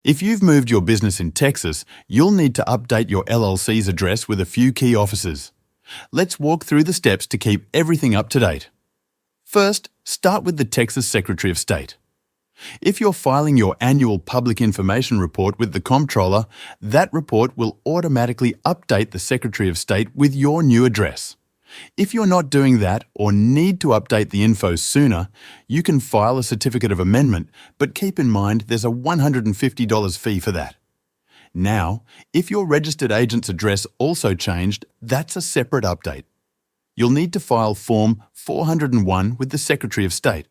If you've moved your business in Texas, you'll need to update your LLC's address with a few key officers. Let's walk through the steps to keep everything up to date. First, start with the Texas Secretary of State. If you're filing your annual Public Information Report with the Comptroller, that report will automatically update the Secretary of State with your new address. If you're not doing that or need to update the info sooner, you can file a certificate of amendment, but keep in mind there's a $150 fee for that. Now, if your registered agent's address also changed, that's a separate update. You'll need to file Form 401 with the Secretary of State.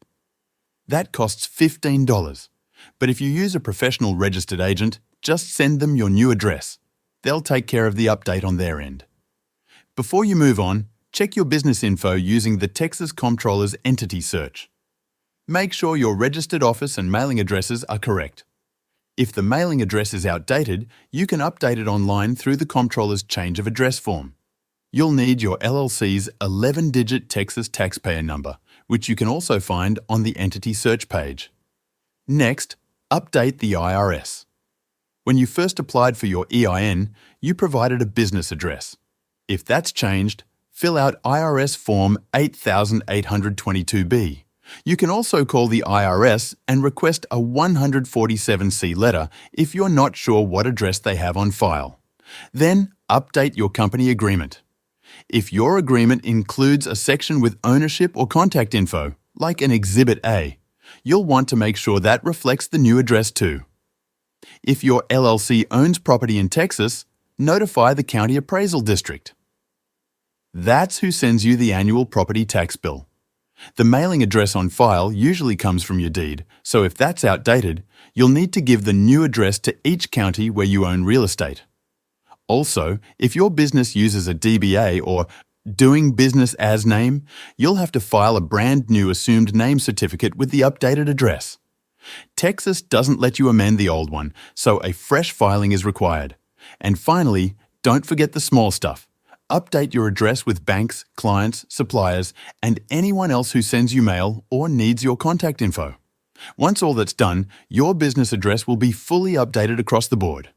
That costs $15, but if you use a professional registered agent, just send them your new address. They'll take care of the update on their end. Before you move on, check your business info using the Texas Comptroller's Entity Search. Make sure your registered office and mailing addresses are correct. If the mailing address is outdated, you can update it online through the Comptroller's Change of Address form. You'll need your LLC's 11-digit Texas taxpayer number, which you can also find on the Entity Search page. Next, update the IRS. When you first applied for your EIN, you provided a business address. If that's changed, fill out IRS Form 8822B. You can also call the IRS and request a 147C letter if you're not sure what address they have on file. Then, update your company agreement. If your agreement includes a section with ownership or contact info, like an Exhibit A, you'll want to make sure that reflects the new address too. If your LLC owns property in Texas, notify the County Appraisal District. That's who sends you the annual property tax bill. The mailing address on file usually comes from your deed, so if that's outdated, you'll need to give the new address to each county where you own real estate. Also, if your business uses a DBA or Doing Business As name, you'll have to file a brand new assumed name certificate with the updated address. Texas doesn't let you amend the old one, so a fresh filing is required. And finally, don't forget the small stuff. Update your address with banks, clients, suppliers, and anyone else who sends you mail or needs your contact info. Once all that's done, your business address will be fully updated across the board.